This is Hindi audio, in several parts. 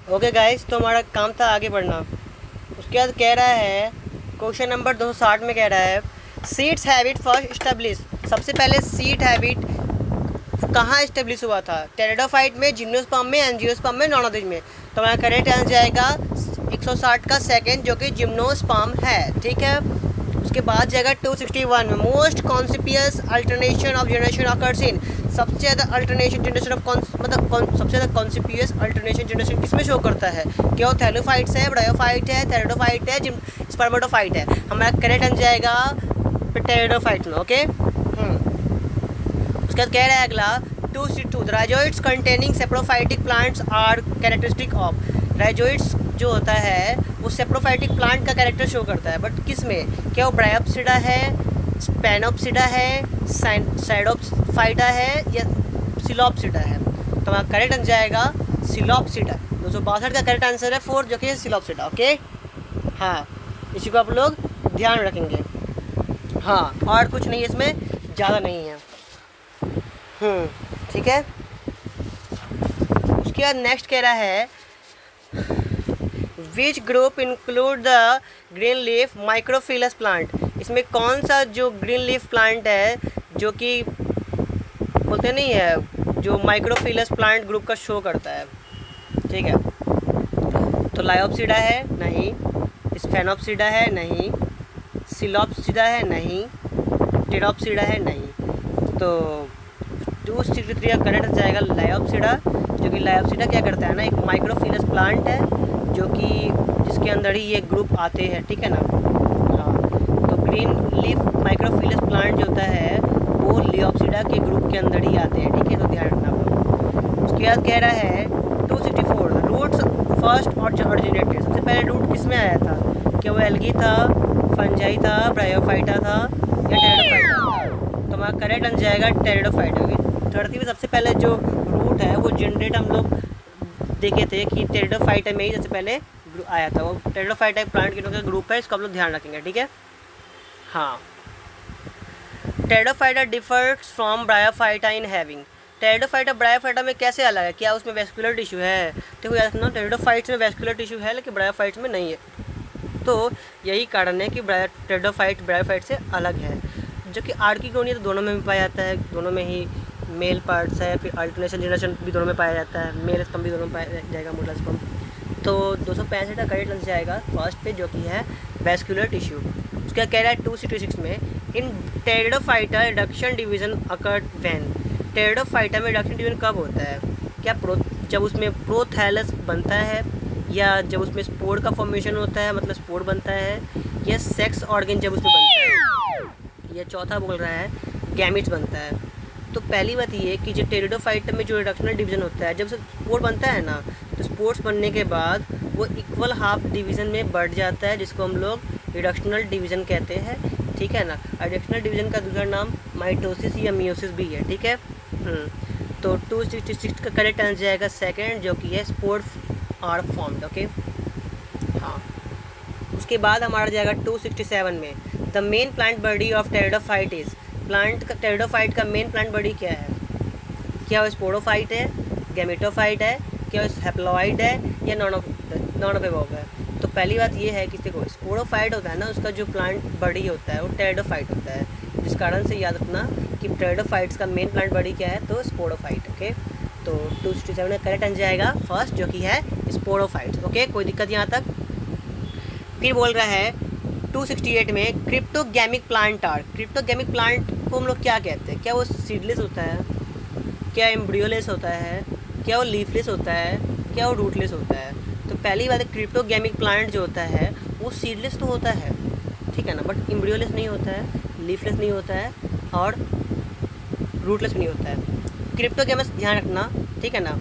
ओके गाइस, तो हमारा काम था आगे बढ़ना। उसके बाद कह रहा है क्वेश्चन नंबर 260 में कह रहा है सीड्स हैबिट फर्स्ट इस्टेब्लिश। सबसे पहले सीड हैबिट कहाँ इस्टेब्लिश हुआ था? टेरिडोफाइट में, जिम्नोस्पर्म में, एंजियोस्पर्म में, नॉन ऑफ में। तो हमारा करेक्ट आंसर जाएगा 160 का सेकंड, जो कि जिम्नोस्पर्म है। ठीक है। उसके बाद जाएगा 261 में most conspicuous alternation of generation occurs in. सबसे ज़्यादा अल्टरनेशन जनरेशन ऑफ सबसे ज़्यादा कॉन्सिपियस अल्टरनेशन जनरेशन किसमें शो करता है? क्या वो थैलोफाइट्स है, ब्रायोफाइट है, थेरिडोफाइट है, स्पर्मेटोफाइट है? हमारा करेक्ट आंसर जाएगा टेरिडोफाइट में। ओके। उसके बाद कह रहा है अगला 262 the rhizoids containing saprophytic plants are characteristic of. Rhizoids जो होता है वो सेप्रोफाइटिक प्लांट का कैरेक्टर शो करता है, बट किस में? क्या वो ब्रायोप्सिडा है, स्पेनोप्सिडा है, साइडोप्फाइटा है, या सिलोप्सिडा है? तो हमारा करेक्ट आंसर जाएगा सिलोप्सिडा। 262 का करेक्ट आंसर है 4, जो कि है सिलोप्सिडा। ओके। हाँ, इसी को आप लोग ध्यान रखेंगे। हाँ, और कुछ नहीं, इसमें ज़्यादा नहीं है। ठीक है। उसके बाद नेक्स्ट कह रहा है which group include the green leaf microphyllous plant. इसमें कौन सा जो ग्रीन लीफ प्लांट है जो कि बोलते नहीं है, जो माइक्रोफिलस प्लांट ग्रुप का शो करता है? ठीक है। तो लायोप्सिडा है नहीं, स्फेनोप्सिडा है नहीं, सिलोप्सिडा है नहीं, टेरोप्सिडा है नहीं। तो 263 का करेक्ट जाएगा लायोप्सिडा, जो कि लायोप्सिडा क्या करता है ना, एक माइक्रोफिलस प्लांट है जो कि जिसके अंदर ही ये ग्रुप आते हैं। ठीक है ना। हाँ, तो ग्रीन लीफ माइक्रोफिलस प्लांट जो होता है वो लियोप्सिडा के ग्रुप के अंदर ही आते हैं। ठीक है, तो ध्यान रखना आप। उसके बाद कह रहा है 264 रूट्स फर्स्ट ऑरिजिनेटेड। सबसे पहले रूट किस में आया था? क्या वो एल्गी था, फंजाई था, ब्रायोफाइटा था, या टेरिडोफाइटा था? तो हमारा करेक्ट आंसर जाएगा टेरिडोफाइटा। धरती में सबसे पहले जो रूट है वो जनरेट हम लोग देखे थे कि टेरिडोफाइटा में ही सबसे पहले आया था। वो टेरिडोफाइटा एक प्लांट का ग्रुप है, इसको हम लोग ध्यान रखेंगे। ठीक है। हाँ, pteridophyta differs from bryophyta in having. Pteridophyta bryophyta में कैसे अलग है? क्या उसमें वेस्कुलर टिश्यू है? देखो याद रखना, टेरिडोफाइट्स में वेस्कुलर टिश्यू है लेकिन ब्रायोफाइट्स में नहीं है। तो यही कारण है कि टेरिडोफाइट ब्रायोफाइट से अलग है। जो कि आर्किगोनिया तो दोनों में भी पाया जाता है, दोनों में ही मेल पार्ट्स है, फिर अल्टरनेशन जनरेशन भी दोनों में पाया जाता है, मेल स्पम भी दोनों में पाया जाएगा, मोडल स्पम। तो 265 का करेक्ट आंसर जाएगा फर्स्ट पे, जो कि है वेस्कुलर टिश्यू। उसका कह रहा है 266 में in pteridophyta reduction division occurred when. Pteridophyta में रिडक्शन डिवीजन कब होता है? क्या जब उसमें प्रोथैलस बनता है, या जब उसमें स्पोर का फॉर्मेशन होता है, मतलब स्पोर बनता है, या सेक्स ऑर्गन जब उसमें बनता है, या चौथा बोल रहा है गैमिट्स बनता है? तो पहली बात ये कि जो टेरिडोफाइटा में जो रिडक्शनल डिवीज़न होता है, जब स्पोर बनता है ना, तो स्पोर्स बनने के बाद वो इक्वल हाफ डिवीज़न में बढ़ जाता है, जिसको हम लोग रिडक्शनल डिवीज़न कहते हैं। ठीक है ना। रिडक्शनल डिवीज़न का दूसरा नाम माइटोसिस या मियोसिस भी है। ठीक है। तो 266 का करेक्ट आंसर जाएगा सेकेंड, जो कि है स्पोर आर फॉर्म्ड। ओके। हाँ, उसके बाद हमारा जाएगा 267 में the main plant body of pteridophyte is. Plant का टेरिडोफाइट का मेन प्लांट बॉडी क्या है? क्या वो स्पोरोफाइट है, गैमेटोफाइट है, क्या वो हैप्लॉइड है, या नॉन ऑफ एबव है? तो पहली बात ये है कि देखो स्पोरोफाइट होता है ना, उसका जो प्लांट बॉडी होता है वो टेरिडोफाइट होता है, जिस कारण से याद रखना कि टेरिडोफाइट्स का मेन प्लांट बॉडी क्या है, तो स्पोरोफाइट। ओके। तो 267 में करेक्ट आंसर जाएगा फर्स्ट, जो कि है स्पोरोफाइट्स। ओके, कोई दिक्कत यहाँ तक? फिर बोल रहा है 268 में क्रिप्टोगैमिक प्लांट आर। क्रिप्टोगैमिक प्लांट को हम लोग क्या कहते हैं? क्या वो सीडलेस होता है, क्या एम्ब्रियोलेस होता है, क्या वो लीफलेस होता है, क्या वो रूटलेस होता है? तो पहली बात है, क्रिप्टोगैमिक प्लांट जो होता है वो सीडलेस तो होता है, ठीक है ना, बट एम्ब्रियोलेस नहीं होता है, लीफलेस नहीं होता है, और रूटलेस भी नहीं होता है। क्रिप्टोगैमस ध्यान रखना, ठीक है ना।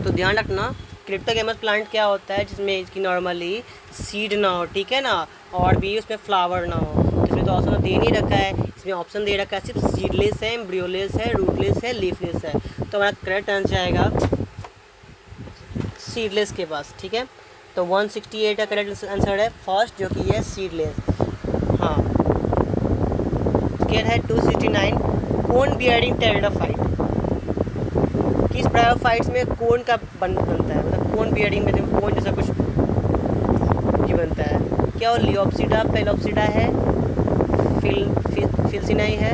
तो ध्यान रखना क्रिप्टोगैमस प्लांट क्या होता है, जिसमें इसकी नॉर्मली सीड ना हो, ठीक है ना, और भी उसमें फ्लावर ना हो। इसमें तो ऑप्शन दे नहीं रखा है, इसमें ऑप्शन दे रखा है सिर्फ सीडलेस है, एम्ब्रियोलेस है, रूटलेस है, लीफलेस है। तो हमारा करेक्ट आंसर आएगा सीडलेस के पास। ठीक है। तो 168 का करेक्ट आंसर है फर्स्ट, जो कि है सीडलेस। हाँ, स्केयर है 269 कोन बियरिंग टेरिडोफाइट। किस ब्रायोफाइट्स में कोन का बनता है, मतलब कोन बियरिंग में कोन जैसा कुछ ये बनता है। क्या वो लियोप्सिडा पेलोप्सिडा है, फिल्सिनाई है,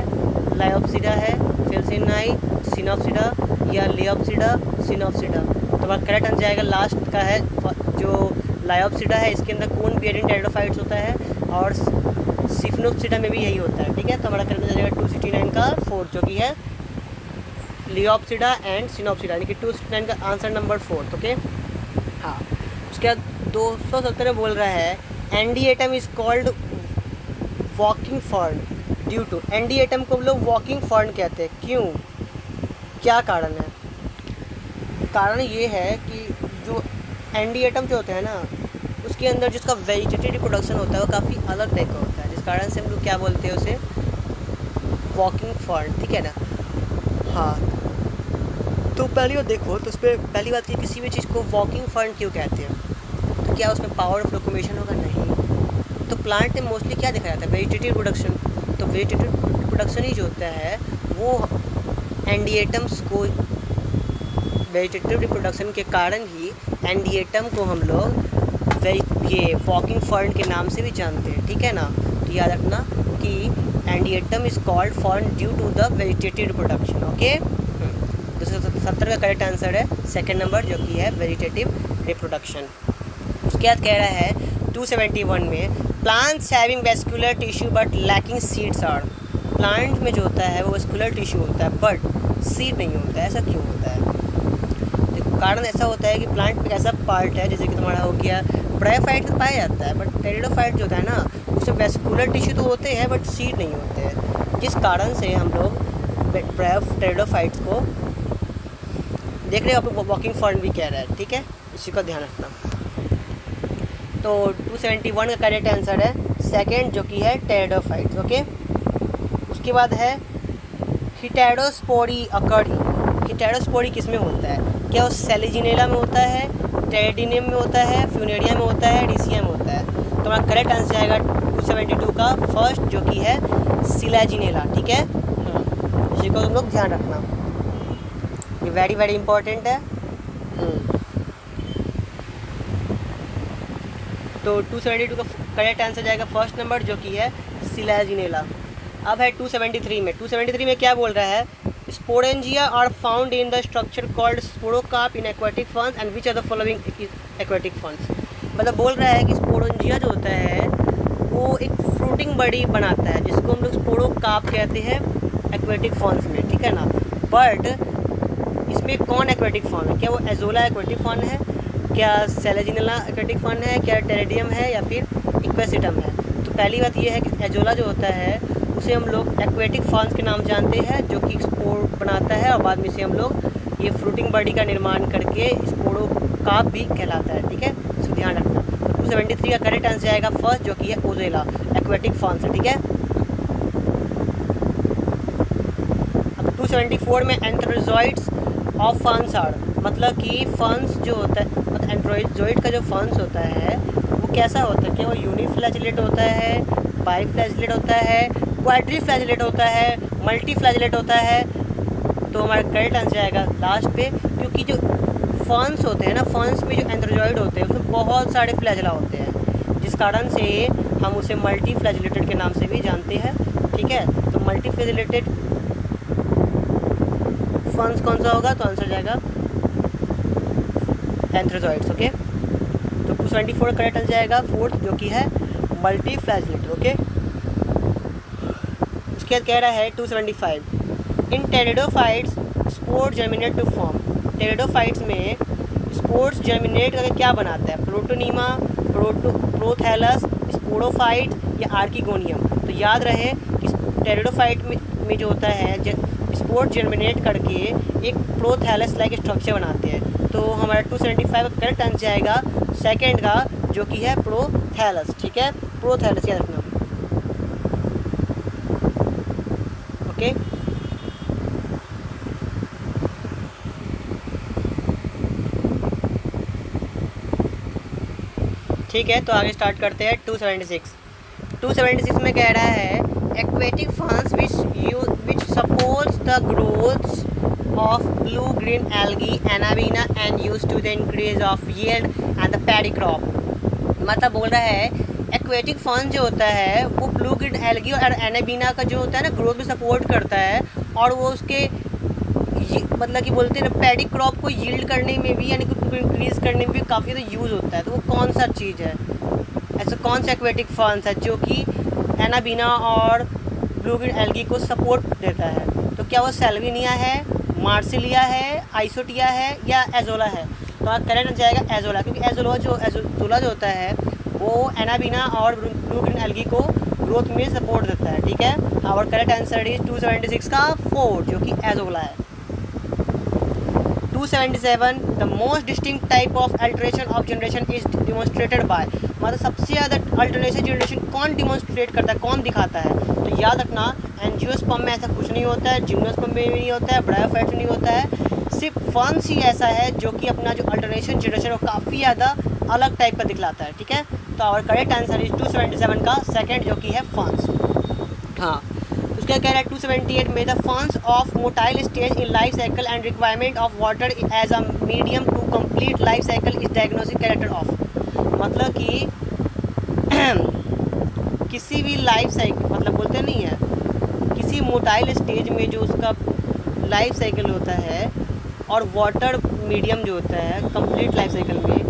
लायोप्सिडा है, फिल्सिनाई, सिनोप्सिडा या लियोप्सिडा सिनोप्सिडा। तो हमारा करेक्ट आंसर जाएगा लास्ट का है जो लायोप्सिडा है, इसके अंदर कोन बियरिंग टेरिडोफाइट्स होता है और सिफनोप्सिडा में भी यही होता है। ठीक है, तो हमारा करेक्ट आंसर जाएगा 269 का 4 जो कि है लियोप्सिडा एंड सिनोप्सिडा, यानी कि 269 का आंसर नंबर 4। ओके हाँ, उसके बाद 270 में बोल रहा है Adiantum is called walking fern due to. Adiantum को हम लोग वॉकिंग फर्न कहते हैं, क्यों, क्या कारण है? कारण ये है कि जो एंडी-एटम जो होते हैं ना, उसके अंदर जिसका वेजिटेटिव रिप्रोडक्शन होता है वो काफ़ी अलग टाइप का होता है, जिस कारण से हम लोग क्या बोलते हैं उसे वॉकिंग फर्न। ठीक है ना। हाँ, तो पहली बात देखो, तो उस पर पहली बात कि किसी भी चीज़ को वॉकिंग फर्न क्यों कहते हैं, तो क्या उसमें पावर ऑफ लोकोमोशन होगा? नहीं। तो प्लांट में मोस्टली क्या देखा जाता है? Vegetative reproduction. तो वेजिटेटिव रिप्रोडक्शन ही जो होता है वो एंडी-एटम्स को, वेजिटेटिव रिप्रोडक्शन के कारण ही एंडी-एटम को हम लोग ये वॉकिंग फर्न के नाम से भी जानते हैं। ठीक है ना। तो याद रखना कि Adiantum is called fern due to the vegetative reproduction. Okay, 270 का करेक्ट आंसर है सेकंड नंबर जो कि है वेजिटेटिव रिप्रोडक्शन। उसके बाद कह रहा है 271 में plants having vascular tissue but lacking seeds are. Plant में जो होता है वो वेस्कुलर टिश्यू होता है बट सीड नहीं होता है, ऐसा क्यों होता है? देखो, कारण ऐसा होता है कि प्लांट एक ऐसा पार्ट है जैसे कि तुम्हारा हो गया ब्रायोफाइट में पाया जाता है, बट टेरिडोफाइट जो होता है ना उसमें वेस्कुलर टिश्यू तो होते हैं बट सीड नहीं होते हैं, जिस कारण से हम लोग टेरिडोफाइट्स को देख रहे हो, वॉकिंग फर्न भी कह रहा है। ठीक है, इसी का ध्यान रखना। तो 271 का करेक्ट आंसर है सेकंड जो कि है टेरिडोफाइट्स। ओके, उसके बाद है हिटेरोस्पोरी अकर्ड। हिटेरोस्पोरी किस में होता है? क्या वो सेलिजिनेला में होता है, टेरिडिनियम में होता है, फ्यूनेरिया में होता है, डिसिया में होता है? तो हमारा करेक्ट आंसर आएगा 272 का फर्स्ट जो कि है सिलाजिनेला। ठीक है, इसी को तुम लोग ध्यान रखना, ये वेरी वेरी इंपॉर्टेंट है। तो 272 का करेक्ट आंसर जाएगा फर्स्ट नंबर जो कि है सिलाजिनेला। अब है 273 में। 273 में क्या बोल रहा है? Sporangia are found in the structure called sporocarp in aquatic ferns and which are the following aquatic ferns. मतलब बोल रहा है कि स्पोरेंजिया जो होता है वो एक फ्रूटिंग बॉडी बनाता है जिसको हम लोग स्पोरोकार्प कहते हैं एक्वाटिक फर्न्स में। ठीक है ना। बट इसमें कौन एक्वाटिक फर्न है? क्या वो एजोला एक्वाटिक फर्न है, क्या सेलेजिनेला एक्वाटिक फर्न है, क्या टेरिडियम है या फिर इक्वेसिटम है? तो पहली बात ये है कि एजोला जो होता है उसे हम लोग एक्वेटिक फर्न्स के नाम जानते हैं जो कि स्पोर बनाता है और बाद में से हम लोग ये फ्रूटिंग बॉडी का निर्माण करके स्पोरोकार्प भी कहलाता है। ठीक है, इसको ध्यान रखना। 273 का करेक्ट आंसर आएगा फर्स्ट जो कि है ओजेला एक्वेटिक फर्न्स है। ठीक है, अब 274 में एंथ्रोजॉइड्स ऑफ फर्न्स आर, मतलब कि फर्न्स जो होता है, मतलब एंथ्रोजॉइड का जो फर्न्स होता है वो कैसा होता है? क्या वो यूनिफ्लैजिलेट होता है, बाईफ्लैजिलेट होता है, क्वाड्रीफ्लैजिलेट होता है, मल्टीफ्लैजिलेट होता है? तो हमारा करेक्ट आंसर आएगा लास्ट पे, क्योंकि जो फर्न्स होते हैं ना, फर्न्स में जो एंथ्रोजॉइड होते हैं उसमें बहुत सारे फ्लैजिला होते हैं, जिस कारण से हम उसे मल्टीफ्लैजिलेटेड के नाम से भी जानते हैं। ठीक है, तो मल्टीफ्लैजिलेटेड फर्न्स कौन सा होगा? तो आंसर जाएगा एंथ्रोजॉइड्स। ओके, तो 274 करेक्ट आंसर जाएगा फोर्थ जो कि है मल्टीफ्लैजिलेटेड। ओके, उसके बाद कह रहा है 275 in pteridophytes spore germinate to form. Pteridophytes में स्पोर्स जर्मिनेट करके क्या बनाता है? प्रोटोनीमा, प्रोथैलस, स्पोरोफाइट या आर्किगोनियम? तो याद रहे कि टेरिडोफाइट में जो होता है स्पोर जर्मिनेट करके एक प्रोथैलस लाइक स्ट्रक्चर बनाते हैं। तो हमारा 275 का करेक्ट आंसर आएगा सेकेंड का जो कि है प्रोथैलस। ठीक है, प्रोथैलस याद रखना। ओके, ठीक है, तो आगे स्टार्ट करते हैं 276 में कह रहा है aquatic ferns which supports the growth of blue-green algae anabaena and used to the increase of yield and the paddy crop। मतलब बोल रहा है एक्वेटिक फर्न जो होता है वो ब्लू ग्रीन एल्गी और एनाबीना का जो होता है ना ग्रोथ में सपोर्ट करता है, और वो उसके मतलब कि बोलते हैं ना पैडी क्रॉप को यील्ड करने में भी यानी कि उनको इंक्रीज़ करने में भी काफ़ी ज़्यादा यूज़ होता है। तो वो कौन सा चीज़ है, ऐसा कौन सा एक्वेटिक फर्न्स है जो कि एनाबीना और ब्लू ग्रीन एल्गी को सपोर्ट देता है? तो क्या वो सेल्विनिया है, मार्सिलिया है, आइसोटिया है या एजोला है? तो आप करेक्ट जाएगा एजोला, क्योंकि एजोला जो होता है वो एनाबीना और ब्लू ग्रीन एल्गी को ग्रोथ में सपोर्ट देता है। ठीक है, और करेक्ट आंसर इज 276 का 4 जो कि एजोला है। 277 the most distinct type of alteration of generation is demonstrated by. मतलब सबसे ज़्यादा अल्टरनेशन जनरेशन कौन डिमॉन्स्ट्रेट करता है, कौन दिखाता है? तो याद रखना एंजियोस्पर्म में ऐसा कुछ नहीं होता है, जिम्नोस्पर्म में भी नहीं होता है, ब्रायोफाइट में नहीं होता है, सिर्फ फर्न्स ही ऐसा है जो कि अपना जो अल्टरनेशन जनरेशन वो काफ़ी ज़्यादा अलग टाइप का दिखलाता है। ठीक है, तो आवर करेक्ट आंसर इज 277 का सेकंड जो कि है फर्न्स। हाँ, उसका कह रहा है 278 में the ferns of motile stage in life cycle and requirement of water as a medium to complete life cycle is diagnostic character of. मतलब कि किसी भी लाइफ साइकिल मतलब बोलते नहीं है, किसी मोटाइल स्टेज में जो उसका लाइफ साइकिल होता है और वाटर मीडियम जो होता है कंप्लीट लाइफ साइकिल में,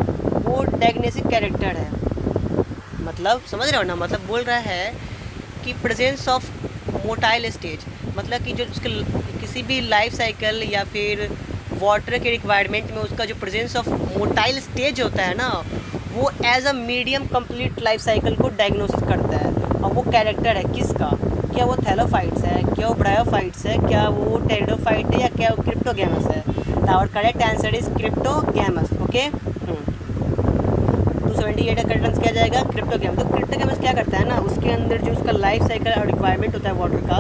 वो डायग्नोस्टिक कैरेक्टर है। मतलब समझ रहे हो ना, मतलब बोल रहा है कि प्रेजेंस ऑफ मोटाइल स्टेज, मतलब कि जो उसके किसी भी लाइफ साइकिल या फिर वाटर के रिक्वायरमेंट में उसका जो प्रेजेंस ऑफ मोटाइल स्टेज होता है ना, वो as a medium complete life cycle को डायग्नोसिस करता है। और वो कैरेक्टर है किसका? क्या वो थैलोफाइट्स है, क्या वो ब्रायोफाइट्स है, क्या वो टेरिडोफाइट है, या क्या वो क्रिप्टोगैमस है? और correct answer is cryptogams. Okay, 278 का करेक्ट आंसर क्या जाएगा? क्रिप्टोगैमस। तो क्रिप्टोगैमस क्या करता है ना, उसके अंदर जो उसका लाइफ साइकिल और रिक्वायरमेंट होता है वाटर का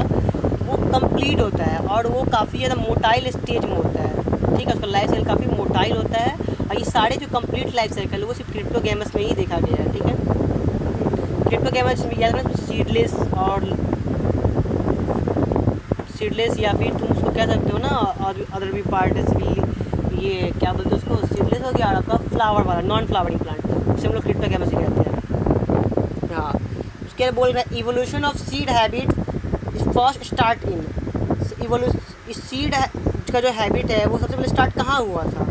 वो कंप्लीट होता है और वो काफ़ी ज़्यादा मोटाइल स्टेज में होता है। ठीक है, उसका लाइफ साइकिल काफ़ी मोटाइल होता है और ये सारे जो कंप्लीट लाइफ साइकिल है वो सिर्फ क्रिप्टोगैमस में ही देखा गया है। ठीक है, क्रिप्टोगैमस में याद रखना सीडलेस और सीडलेस या फिर तुम उसको कह सकते हो ना अदर भी पार्ट ये क्या बोलते हैं उसको, सीडलेस हो गया और आपका फ्लावर वाला नॉन फ्लावरिंग प्लांट, उसे हम लोग क्रिप्टोगैमस ही कहते हैं। हाँ, उसके बोल रहे हैं evolution of seed habit first start in इस सीड का जो हैबिट है वो सबसे पहले स्टार्ट कहाँ हुआ था?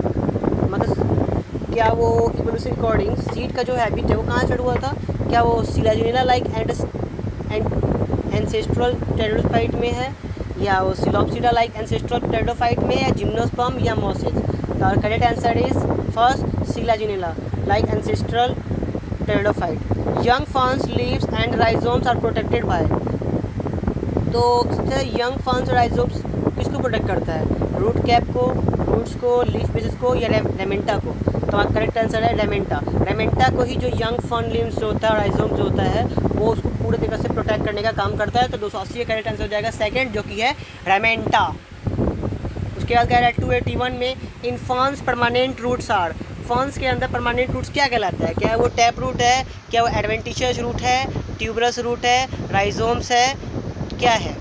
मतलब क्या वो इवोल्यूशन अकॉर्डिंग सीड का जो हैबिट है वो कहाँ स्टार्ट हुआ था? क्या वो सिलाजिनेला लाइक एंसेस्ट्रल टेरिडोफाइट में है, या वो सिलोप्सिडा लाइक एंसेस्ट्रल टेरिडोफाइट में, या जिम्नोस्पर्म या मोसेस? और correct answer is first Selaginella like ancestral pteridophyte. Young ferns leaves and rhizomes are protected by. तो यंग फर्न्स और राइजोम्स किसको प्रोटेक्ट करता है? रूट कैप को, रूट्स को, लीफ बेसिस को, या रेमेंटा को? तो हमारा करेक्ट आंसर है रेमेंटा। रेमेंटा को ही जो यंग फर्न लीव्स जो होता है, राइजोम जो होता है, वो उसको पूरे तरीके से प्रोटेक्ट करने का काम करता है। तो 280 का करेक्ट आंसर हो जाएगा सेकंड जो कि है रेमेंटा। उसके बाद कह रहा है 281 में in ferns permanent roots are. Ferns के अंदर परमानेंट रूट्स क्या कहलाता है? क्या वो टैप रूट है, क्या वो एडवेंटिशियस रूट है, ट्यूबरस रूट है, राइजोम्स है, क्या है?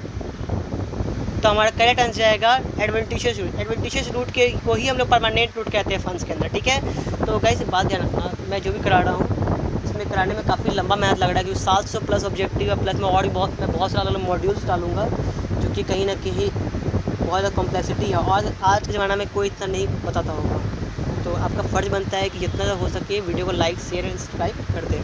तो हमारा करेक्ट आंसर जाएगा एडवेंटिशियस रूट। एडवेंटिशियस रूट के को ही हम लोग परमानेंट रूट कहते हैं फर्न्स के अंदर। ठीक है, तो गाइस बात ध्यान रखना, मैं जो भी करा रहा हूँ इसमें कराने में काफ़ी लंबा मेहनत लग रहा है, क्योंकि 700 प्लस ऑब्जेक्टिव है, प्लस में और भी बहुत सारा मॉड्यूल्स डालूंगा जो कि कहीं ना कहीं बहुत ज़्यादा कॉम्प्लेक्सिटी है और आज के ज़माना में कोई इतना नहीं बताता होगा। तो आपका फ़र्ज़ बनता है कि जितना हो सके वीडियो को लाइक शेयर एंड सब्सक्राइब कर दें,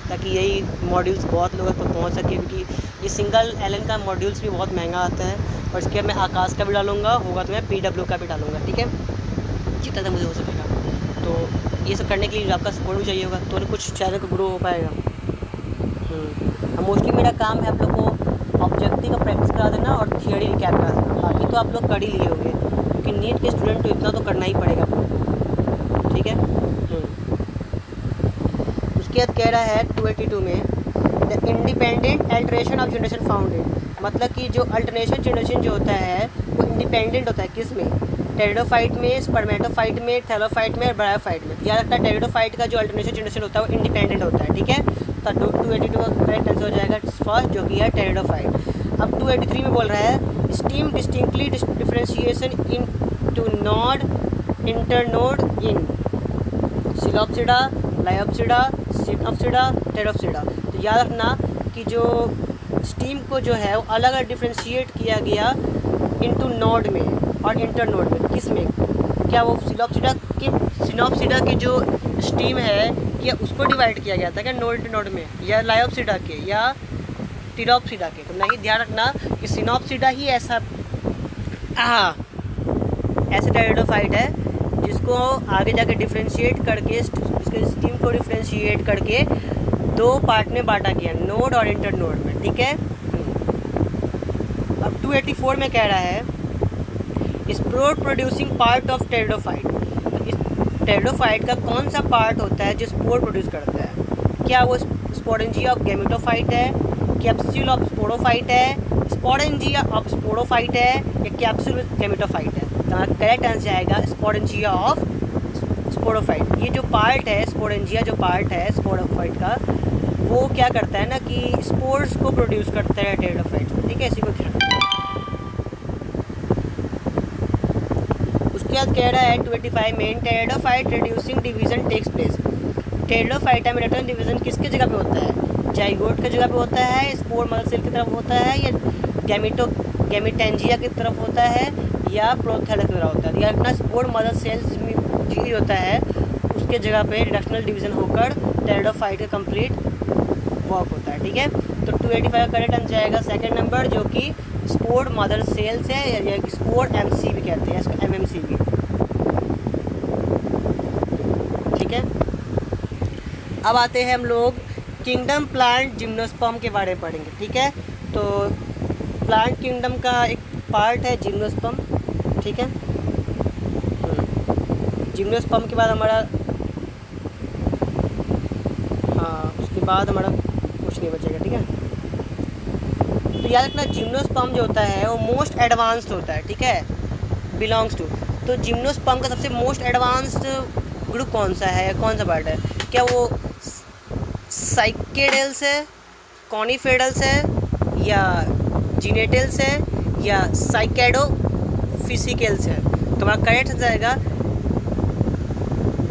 ताकि यही मॉड्यूल्स बहुत लोगों तक पहुँच सके, क्योंकि ये सिंगल एलन का मॉड्यूल्स भी बहुत महंगा आता है। और इसके बाद मैं आकाश का भी डालूंगा, होगा तो मैं PW का भी डालूंगा। ठीक है, जितना मुझे हो सकेगा। तो ये सब करने के लिए आपका सपोर्ट भी चाहिए होगा, तो कुछ चैनल को ग्रो हो पाएगा। मोस्टली मेरा काम है आप लोग को ऑब्जेक्टिव का प्रैक्टिस करा देना और थियरी रिकैप करा देना, बाकी तो आप लोग कर ही लिए होंगे, क्योंकि नीट के स्टूडेंट तो इतना तो करना ही पड़ेगा आप लोग को। ठीक है, उसके बाद कह रहा है 282 में the independent alteration of generation founded. मतलब कि जो अल्टरनेशन जनरेशन जो होता है वो इंडिपेंडेंट होता है किस में? टेरिडोफाइट में, स्पर्मेटोफाइट में, थैलोफाइट में और ब्रायोफाइट में। याद रखता है टेरिडोफाइट का जो अल्टरनेशन जनरेशन होता है वो इंडिपेंडेंट होता है। ठीक है, तो 282 का करेक्ट आंसर हो जाएगा फर्स्ट जो कि है टेरिडोफाइट। अब 283 में बोल रहा है stem distinctly differentiation into node internode in psilopsida, lycopsida, sphenopsida, pteropsida. तो याद रखना कि जो स्टीम को जो है वो अलग अलग डिफ्रेंशिएट किया गया इनटू नोड में और इंटरनोड में। किस में? क्या वो सिनोप्सिडा की जो स्टीम है क्या उसको डिवाइड किया गया था क्या नोड नोड में, या लायोप्सिडा के, या टेरोप्सिडा के? तो नहीं, ध्यान रखना कि सिनोप्सिडा ही ऐसा टेरिडोफाइट है जिसको आगे जाके डिफ्रेंशिएट करके इसके स्टीम को डिफ्रेंशिएट करके दो पार्ट में बांटा गया, नोड और इंटरनोड में। ठीक है। अब 284 में कह रहा है spore producing part of pteridophyte. तो इस टेरिडोफाइट का कौन सा पार्ट होता है जो स्पोर प्रोड्यूस करता है? क्या वो स्पोरेंजिया ऑफ गैमेटोफाइट है, कैप्सूल ऑफ स्पोरोफाइट है, स्पोरेंजिया ऑफ स्पोरोफाइट है, या कैप्सूल गैमेटोफाइट है? तो करेक्ट आंसर आएगा स्पोरेंजिया ऑफ स्पोरोफाइट। ये जो पार्ट है स्पोरेंजिया, जो पार्ट है स्पोरोफाइट का, वो क्या करता है ना कि स्पोर्स को प्रोड्यूस करता है टेरिडोफाइट। ठीक है, इसी को ध्यान। उसके बाद कह रहा है 285 में pteridophyte reducing division takes place. Pteridophyte में रिटर्न डिवीजन किसके जगह पे होता है? जाइगोट की जगह पे होता है, स्पोर मदर सेल की तरफ होता है, या गैमेटेंजिया की तरफ होता है, या प्रोथैलस की तरफ होता है? या अपना स्पोर मदर सेल्स में जी होता है उसके जगह पे रिडक्शनल डिवीजन होकर टेरिडोफाइट का कंप्लीट वर्क होता है। ठीक है, तो 285 का करेक्ट आंसर जाएगा सेकंड नंबर, जो कि स्पोर मदर सेल्स है, या स्पोर एमसी भी कहते हैं इसको, एमएमसी भी। ठीक है, अब आते हैं हम लोग किंगडम प्लांट जिम्नोस्पर्म के बारे में पढ़ेंगे। ठीक है, तो प्लांट किंगडम का एक पार्ट है जिम्नोस्पर्म। ठीक है, जिम्नोस्पर्म के बाद हमारा उसके बाद हमारा कुछ नहीं बचेगा। ठीक है, तो याद रखना जिम्नोस्पर्म जो होता है वो मोस्ट एडवांस्ड होता है। ठीक है, बिलोंग्स टू। तो जिम्नोस्पर्म का सबसे मोस्ट एडवांस्ड ग्रुप कौन सा है, कौन सा पार्ट है? क्या वो साइकेडेल्स है, कॉनिफेडल्स है, या जीनेटेल्स है, या साइकेडोफिसिकल्स है? तो हमारा करेक्ट हो जाएगा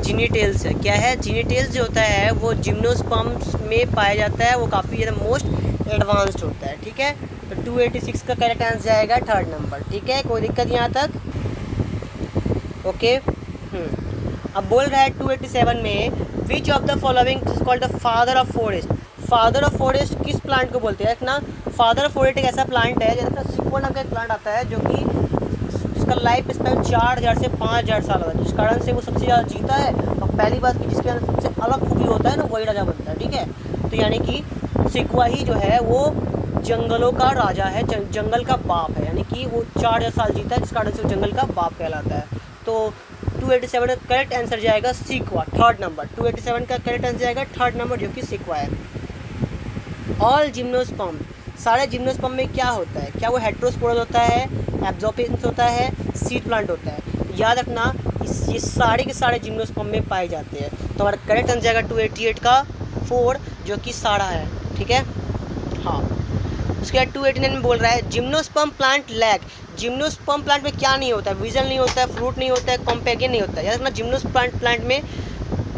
जीनेटेल्स है। क्या है? जीनेटेल्स जो होता है वो जिम्नोस्पर्म्स में पाया जाता है, वो काफ़ी ज़्यादा मोस्ट एडवांस्ड होता है। ठीक है, तो 286 का करेक्ट आंसर जाएगा थर्ड नंबर। ठीक है, कोई दिक्कत यहाँ तक? ओके। अब बोल रहा है 287 में which of the following is called the father of forest. Father of forest किस प्लांट को बोलते हैं? ना फादर ऑफ फॉरेस्ट एक ऐसा प्लांट है जैसे सिक्वा नाम का एक प्लांट आता है जो कि जिसका लाइफ स्पैन 4000 से 5000 साल होता है, जिस कारण से वो सबसे ज़्यादा जीता है। और पहली बात कि जिसके अंदर सबसे अलग खूबी होता है ना वही राजा बनता है। ठीक है, तो यानी कि सिक्वा ही जो है वो जंगलों का राजा है, जंगल का बाप है, यानी कि वो 4000 साल जीता है जिस कारण से वो जंगल का बाप कहलाता है। तो 287 का करेक्ट आंसर जाएगा सिक्वा, थर्ड नंबर। 287 का करेक्ट आंसर जाएगा थर्ड नंबर, जो कि सिक्वा है। ऑल जिम्नोस्पर्म, सारे जिम्नोस्पर्म में क्या होता है? क्या वो हेट्रोस्पोरस होता है, एब्जॉर्पेंस होता है, सीड प्लांट होता है? तो याद रखना ये सारे के सारे जिम्नोस्पर्म में पाए जाते हैं। तो हमारा करेक्ट आंसर जाएगा 288 का 4, जो कि सारा है। ठीक है, हाँ। उसके बाद 289 में बोल रहा है gymnosperm plant lack. Gymnosperm plant में क्या नहीं होता है? विजल नहीं होता है, फ्रूट नहीं होता है, कॉम्पेगियन नहीं होता है। याद रखना जिम्नोस्पर्म प्लांट में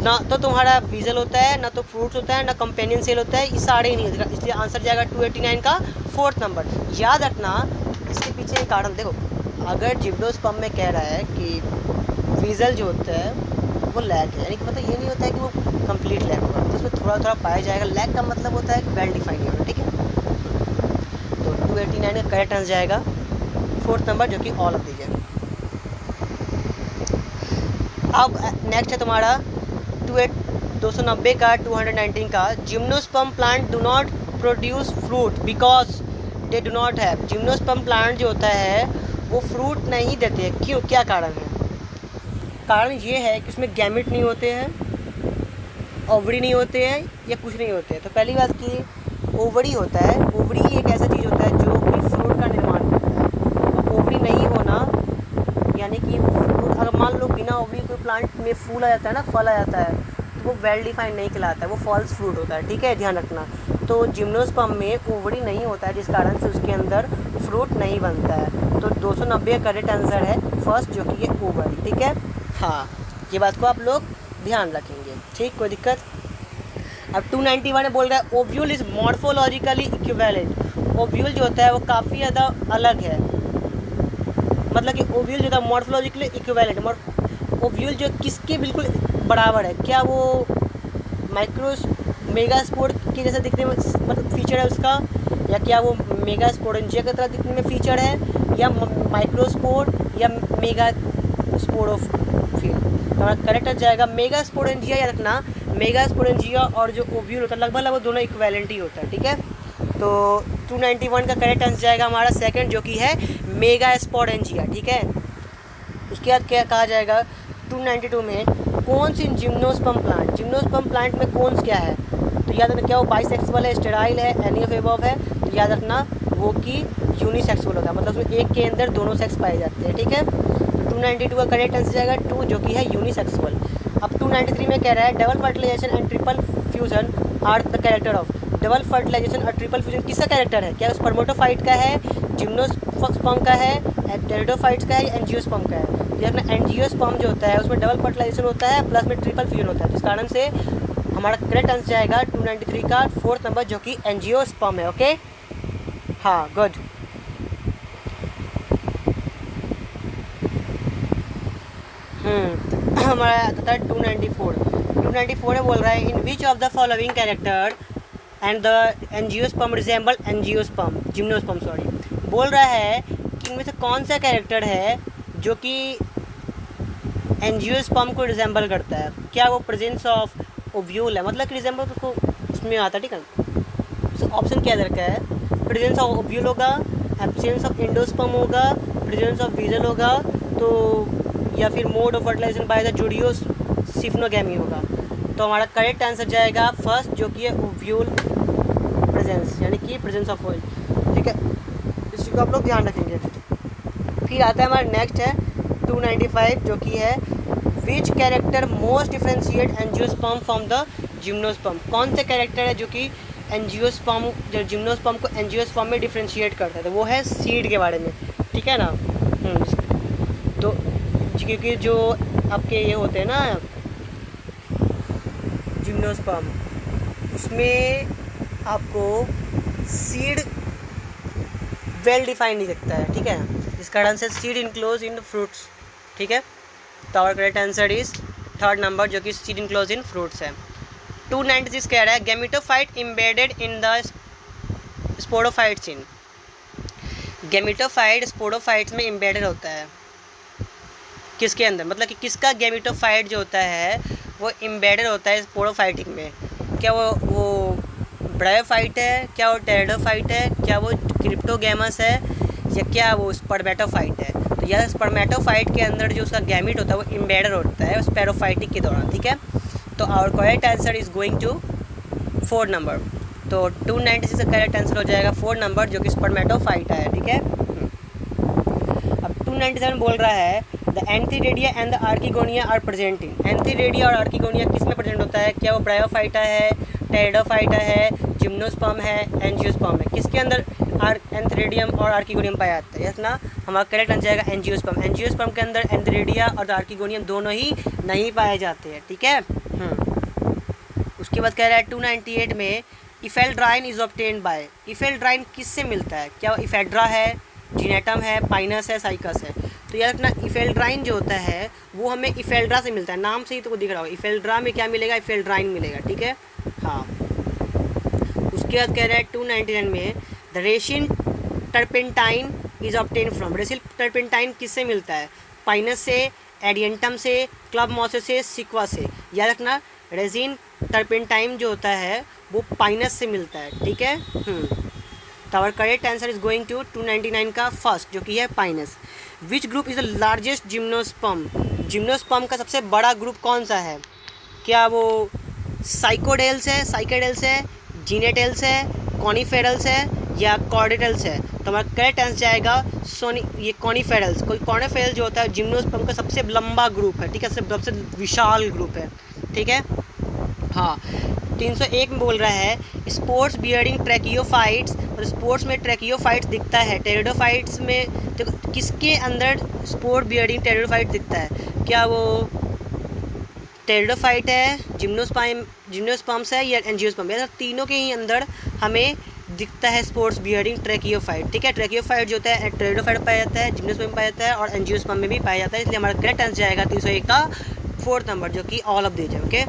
ना तो तुम्हारा विजल होता है, ना तो फ्रूट्स होता है, ना कंपेनियन सेल होता है, ये सारे ही नहीं होता, इसलिए आंसर जाएगा 289 का फोर्थ नंबर। याद रखना इसके पीछे एक कारण देखो, अगर जिम्नोस्पर्म में कह रहा है कि विजल जो होता है वो लैक है, यानी कि मतलब ये नहीं होता है कि वो कंप्लीट लैक होगा, तो उसमें थोड़ा थोड़ा पाया जाएगा। लैक का मतलब होता है कि वेल डिफाइंड नहीं होगा। ठीक है, तो 289 का करेक्ट आंसर जाएगा फोर्थ नंबर, जो कि ऑल ऑफ दीज है। अब नेक्स्ट है तुम्हारा 290 का 219 का gymnosperm plant do not produce fruit because they do not have. Gymnosperm plant जो होता है वो फ्रूट नहीं देते। क्यों? क्या कारण है? कारण ये है कि उसमें गैमेट नहीं होते हैं, ओवरी नहीं होते हैं, या कुछ नहीं होते हैं। तो पहली बात कि ओवरी होता है, ओवरी एक ऐसा चीज़ होता है जो कि फ्रूट का निर्माण करता है। और ओवरी नहीं होना यानी कि फ्रूट, अगर मान लो बिना ओवरी कोई प्लांट में फूल आ जाता है ना, फल आ जाता है, तो वो वेल डिफाइंड नहीं कहलाता है, वो फॉल्स फ्रूट होता है। ठीक है, ध्यान रखना। तो जिम्नोस्पर्म में ओवरी नहीं होता है, जिस कारण से उसके अंदर फ्रूट नहीं बनता है। तो 290 का करेक्ट आंसर है फर्स्ट, जो कि ये ओवरी। ठीक है, हाँ, ये बात को आप लोग ध्यान रखेंगे। ठीक, कोई दिक्कत। अब 291 बोल रहा है ovule is morphologically equivalent. Ovule जो होता है वो काफ़ी ज़्यादा अलग है, मतलब कि ओव्यूल जो होता है मॉर्फोलॉजिकली इक्विवेलेंट। ओव्यूल जो किसके बिल्कुल बराबर है, क्या वो मेगास्पोर के जैसा दिखने में मतलब फीचर है उसका, या क्या वो मेगास्पोरेंजिया की तरह दिखने में फीचर है, या माइक्रोस्पोर या मेगास्पोरोफिल। तो हमारा करेक्ट आ जाएगा मेगास्पोरेंजिया। याद रखना, मेगास्पोरेंजिया और जो ओव्यूल होता है लगभग दोनों इक्विवेलेंट ही होता है। ठीक है, तो 291 का करेक्ट आंसर जाएगा हमारा सेकंड, जो कि है मेगास्पोरेंजिया। ठीक है, उसके बाद क्या कहा जाएगा 292 में कौन सी जिम्नोस्पर्म प्लांट। जिम्नोस्पर्म प्लांट में कौन क्या है, तो याद रखना क्या वो बाइसेक्सुअल है, स्टेराइल है, एनी ऑफ एबव है। तो याद रखना वो कि यूनिसेक्सुअल होता है, मतलब उसमें एक के अंदर दोनों सेक्स पाए जाते हैं। ठीक है, तो 292 का करेक्ट आंसर जाएगा 2, जो कि है यूनिसेक्सुअल। अब 293 में कह रहा है double fertilization and triple fusion are the character of. Double fertilization और ट्रिपल फ्यूजन किसका कैरेक्टर है, क्या स्पर्मेटोफाइट का है, जिम्नोस्पर्म का है, टेरिडोफाइट्स का है, या एंजियोस्पर्म का है। देखना एंजियोस्पर्म जो होता है उसमें डबल फर्टिलाइजेशन होता है प्लस में ट्रिपल फ्यूजन होता है, जिस कारण से हमारा करेक्ट आंसर जाएगा 293 का फोर्थ नंबर, जो कि एंजियोस्पर्म है। ओके, हाँ, गुड। हमारा आता है 294 बोल रहा है in which of the following character and the angiosperm resemble angiosperm gymnosperm sorry. बोल रहा है कि इनमें से कौन सा कैरेक्टर है जो कि एंजियोस्पर्म को रिजेंबल करता है। क्या वो प्रेजेंस ऑफ ओव्यूल है, मतलब कि रिजेंबल उसको उसमें आता है। ठीक है, तो ऑप्शन क्या दे रखा है, प्रेजेंस ऑफ ओव्यूल होगा, एब्सेंस ऑफ एंडोस्पर्म होगा, प्रेजेंस ऑफ वीजल होगा, तो या फिर mode of fertilisation by the जुडियोसिफनोगैमी होगा। तो हमारा करेक्ट आंसर जाएगा फर्स्ट, जो कि है ओव्यूल प्रेजेंस, यानी कि प्रेजेंस ऑफ ऑयल। ठीक है, इसी को आप लोग ध्यान रखेंगे। फिर आता है हमारा नेक्स्ट है 295, जो कि है विच character most differentiate angiosperm from the gymnosperm. कौन से कैरेक्टर है जो कि एंजियोस्पर्म जो जिम्नोस्पर्म को एंजियोस्पर्म में डिफ्रेंशिएट करता है, तो वो है सीड के बारे में। ठीक है ना, तो क्योंकि जो आपके ये होते हैं ना जिम्नोस्पर्म, उसमें आपको सीड वेल डिफाइंड नहीं दिखता है। ठीक है, इस कारण से सीड इनक्लोज इन फ्रूट्स। ठीक है, तो our correct answer is third number, जो कि सीड इनक्लोज इन फ्रूट्स है। 296 कह रहा है gametophyte embedded in the sporophytes in. Gametophyte sporophytes में इम्बेडेड होता है किसके अंदर, मतलब कि किसका गैमेटोफाइट जो होता है वो इम्बेडेड होता है स्पोरोफाइटिंग में। क्या वो ब्रायोफाइट है, क्या वो टेरिडोफाइट है, क्या वो क्रिप्टोगैमस है, या क्या वो स्पर्मेटोफाइट है। तो यह स्पर्मेटोफाइट के अंदर जो उसका गैमेट होता है वो इम्बेडेड होता है स्पेरोफाइटिक के दौरान। ठीक है, तो our correct answer is going to 4 number. तो 296 का करेक्ट आंसर हो जाएगा 4 नंबर, जो कि स्पर्मेटोफाइट है। ठीक है, अब 297 बोल रहा है the antheridia and the archegonia are present in. Antheridia और आर्किगोनिया किस में प्रेजेंट होता है, क्या वो ब्रायोफाइटा है, टेरिडोफाइटा है, जिम्नोस्पर्म है, एंजियोस्पर्म है। किसके अंदर एंथीरेडियम और आर्किगोनियम पाया जाता है, ना हमारा करेक्ट आंसर जाएगा एंजियोस्पर्म। एंजियोस्पर्म के अंदर एंथीरेडिया और आर्किगोनियम दोनों ही नहीं पाए जाते हैं। ठीक है, उसके बाद कह रहा है 298 में इफेल्ड्राइन इज ऑब्टेन्ड बाय। इफेल्ड्राइन किससे मिलता है, क्या इफेड्रा है, जिनेटम है, पाइनस है, साइकस है। तो याद रखना इफेल्ड्राइन जो होता है वो हमें इफेल्ड्रा से मिलता है, नाम से ही तो दिख रहा हो इफेल्ड्रा में क्या मिलेगा, इफेल्ड्राइन मिलेगा। ठीक है, हाँ। उसके बाद कह रहा है 299 में the resin turpentine is obtain from. Resin turpentine किससे मिलता है, पाइनस से, एडियंटम से, क्लब मॉसेस से, सिक्वा से। याद रखना रेसिन टर्पेंटाइन जो होता है वो पाइनस से मिलता है। ठीक है, तो our correct answer is going to 299 का फर्स्ट, जो कि है Pinus. Which group is the largest gymnosperm. Gymnosperm का सबसे बड़ा ग्रुप कौन सा है, क्या वो साइकोडेल्स है, जीनेटेल्स है, कॉनिफेरल्स है, या कॉर्डेटल्स है। तो हमारा करेक्ट आंसर जाएगा ये कॉनिफेरल्स। कॉनिफेरल जो होता है जिम्नोस्पर्म का सबसे लंबा ग्रुप है। ठीक है, सबसे विशाल ग्रुप है। ठीक है, हाँ। 301 में बोल रहा है स्पोर्ट्स बियरिंग ट्रैकियोफाइट्स, और स्पोर्ट्स में ट्रैकियोफाइट्स दिखता है। टेरिडोफाइट्स में तो किसके अंदर स्पोर्ट बियरिंग टेरिडोफाइट दिखता है? क्या वो टेरिडोफाइट है, जिम्नोस्पर्म्स है या एंजियोस्पर्म? ऐसा तीनों के ही अंदर हमें दिखता है स्पोर्ट्स बियरिंग ट्रैकियोफाइट। ठीक है, ट्रैकियोफाइट जो होता है टेरिडोफाइट में पाया जाता है, जिम्नोस्पर्म में पाया जाता है और एंजियोस्पर्म में भी पाया जाता है। इसलिए हमारा करेक्ट आंसर जाएगा 301 का 4th नंबर, जो कि ऑल ऑफ दीज है। ओके,